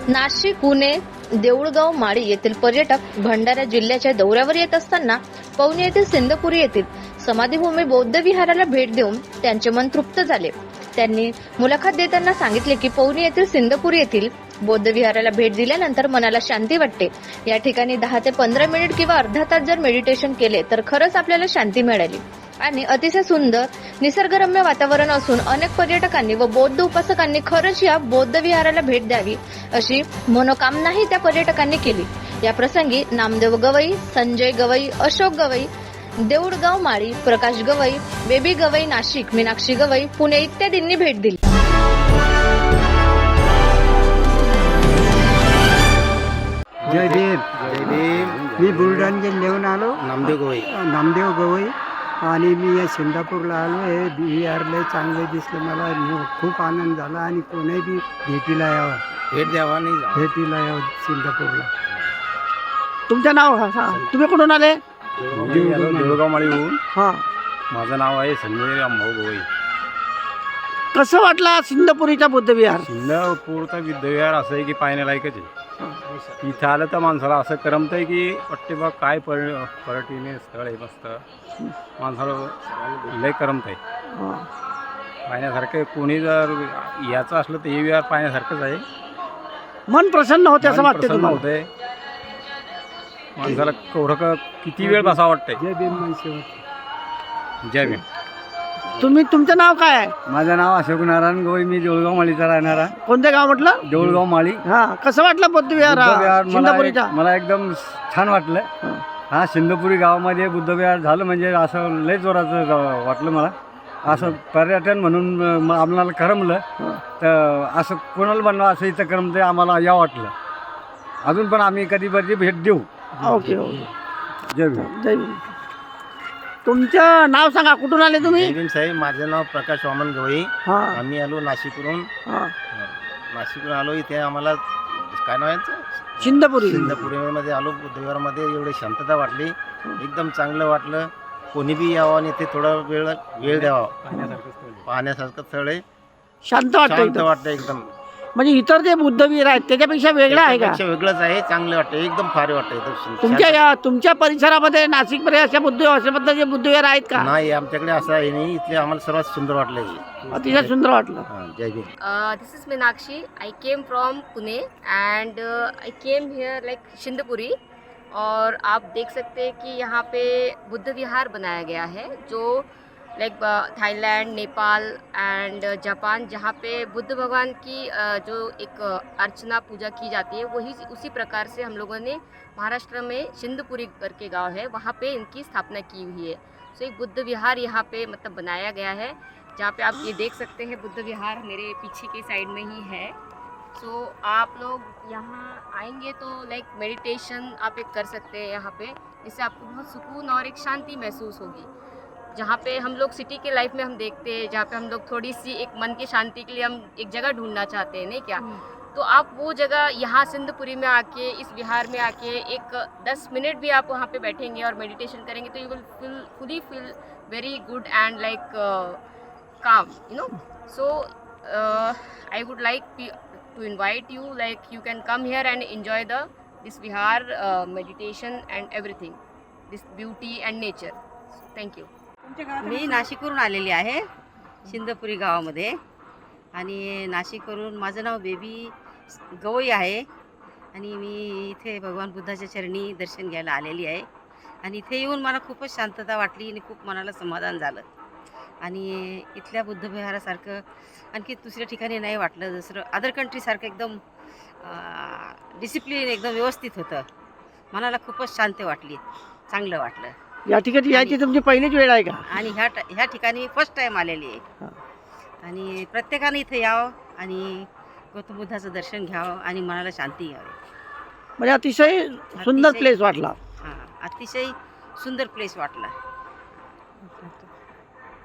नाशिक, पुणे, देऊळगाव, माळी येथील पर्यटक भंडारा जिल्ह्याच्या दौऱ्यावर येत असताना पवनी येथील सिंधपुरी येथील समाधीभूमी बौद्ध विहाराला भेट देऊन त्यांचे मन तृप्त झाले. त्यांनी मुलाखत देताना सांगितले की पवनी येथील सिंधपुरी येथील बौद्ध विहाराला भेट दिल्यानंतर मनाला शांती वाटते. या ठिकाणी 10 ते 15 मिनिट किंवा अर्धा तास जर मेडिटेशन केले तर खरंच आपल्याला शांती मिळाली आणि अतिशय सुंदर निसर्गरम्य वातावरण असून अनेक पर्यटकांनी व बौद्ध उपासकांनी खरंच या बौद्ध विहाराला भेट द्यावी अशी मनोकामनाही त्या पर्यटकांनी केली. या प्रसंगी नामदेव गवई, संजय गवई, अशोक गवई, देऊळगाव माळी, प्रकाश गवई, बेबी गवई नाशिक, मीनाक्षी गवई पुणे इत्यादींनी भेट दिली. जय भीम. मी बुलढाणा जिल्ह्याहून आलो. नामदेव गवई आणि मी या सिंगापूरला आलो. हे विहार चांगले दिसले मला. खूप आनंद झाला आणि कोणी बी भेटीला यावं, भेटीला यावं सिंगापूरला. तुमचं नाव तुम्ही कुठून आले? देऊळगाव माळीहून. हां, माझं नाव आहे संजय रामभाऊ गवई. कसं वाटला सिंधपुरीचा बुद्ध विहार? सिंगापूरचा बुद्धविहार असं आहे की पाहण्यालायकच आहे. इथं आलं तर माणसाला असं करमतंय की वाटते बा काय पर्यटनीय स्थळ आहे. मस्त माणसाला लय करमतंय. पाहण्यासारखं कोणी जर याचं असलं तर हे विहार पाहण्यासारखंच आहे. मन प्रसन्न होते असं मन वाटतं प्रसन्न तुम्हाला? होतंय. माणसाला कवरं किती वेळ बसा वाटतंय. जय भीम मनसे. जय भीम. तुमचं नाव काय आहे? माझं नाव अशोक नारायण गवई. मी देऊळगाव माळीचा राहणारा. कोणतं गाव म्हटलं? देऊळगाव माळी. हा, कसं वाटलं बुद्ध विहार सिंधपुरीचा? मला एकदम छान वाटलं. हा, सिंधपुरी गावामध्ये बुद्धविहार झालं म्हणजे असं लय जोराचं वाटलं मला. असं पर्यटन म्हणून आम्हाला करमलं. तर असं कोणाला बनवा असं इथं करमतं आम्हाला या वाटलं. अजून पण आम्ही कधी भेट देऊ. Okay okay. जय भीम. जय भीम. तुमचं नाव सांगा, कुठून आले तुम्ही? जय भीम साहेब. माझं नाव प्रकाश वामन गवई. हा आम्ही आलो नाशिकवरून. हा. नाशिकवरून आलो. इथे आम्हाला काय नाव आहे सिंधपुरी. सिंधपुरीमध्ये आलो. बुद्धविहारमध्ये एवढी शांतता वाटली. एकदम चांगलं वाटलं. कोणी बी यावं आणि ते थोडा वेळ द्यावा. पाहण्यासारखं स्थळ आहे. शांत वाटतं शांत इथं. वाटतं एकदम. म्हणजे इतर जे बुद्ध विहार आहेत त्याच्यापेक्षा वेगळं आहे का? त्याच्यापेक्षा वेगळंच आहे. चांगलं वाटतं. एकदम भारी वाटतं. एकदम तुमच्या परिसरामध्ये नाशिकमध्ये अशा पद्धतीचे बुद्ध विहार आहेत का? नाही, आमच्याकडे असं आहे नाही. इथले आम्हाला सर्वात सुंदर वाटलं. अतिशय सुंदर वाटलं. जय Bhim. This is Meenakshi. I came from Pune and I came here like Shindapuri. और आप देख सकते हैं कि यहाँ पे बुद्ध विहार बनाया गया है जो like Thailand, Nepal end Japan, जहाँ पे बुद्ध भगवान की जो एक अर्चना पूजा की जाती है वही उसी प्रकार से हम लोगों ने महाराष्ट्र में सिंधपुरी करके गांव है वहाँ पे इनकी स्थापना की हुई है. सो एक बुद्ध विहार यहाँ पे मतलब बनाया गया है जहाँ पे आप ये देख सकते हैं. बुद्ध विहार मेरे पीछे के साइड में ही है. सो आप लोग यहाँ आएंगे तो लाइक मेडिटेशन आप एक कर सकते हैं यहाँ पे, जिससे आपको बहुत सुकून और एक शांति महसूस होगी. जहाँ पे हम लोग सिटी के लाइफ में हम देखते हैं जहाँ पे हम लोग थोड़ी सी एक मन की शांति के लिए हम एक जगह ढूंढना चाहते हैं, नहीं क्या? तो आप वो जगह यहाँ सिंधपुरी में आके, इस विहार में आके एक 10 मिनट भी आप वहाँ पे बैठेंगे और मेडिटेशन करेंगे तो यू विल फुली feel very good end like calm, you know. So I would like to invite you, like you can come here and enjoy this vihar, meditation and everything, this beauty and nature. Thank you. मी नाशिकवरून आलेली आहे सिंधपुरी गावामध्ये. आणि नाशिकवरून माझं नाव baby Gavai आहे आणि मी इथे भगवान बुद्धाच्या चरणी दर्शन घ्यायला आलेली आहे. आणि इथे येऊन मला खूपच शांतता वाटली आणि खूप मनाला समाधान झालं. आणि इथल्या बुद्ध विहारासारखं आणखी दुसऱ्या ठिकाणी नाही वाटलं. जसं अदर कंट्रीसारखं एकदम डिसिप्लिन एकदम व्यवस्थित होतं. मनाला खूपच शांत वाटली, चांगलं वाटलं. या ठिकाणी यायची तुमची पहिलीच वेळ आहे का? आणि ह्या ठिकाणी फर्स्ट टाईम आलेली आहे. आणि प्रत्येकाने इथे यावं आणि गौतम बुद्धाचं दर्शन घ्यावं आणि मनाला शांती घ्यावी. म्हणजे अतिशय सुंदर प्लेस वाटला. हां, अतिशय सुंदर प्लेस वाटला.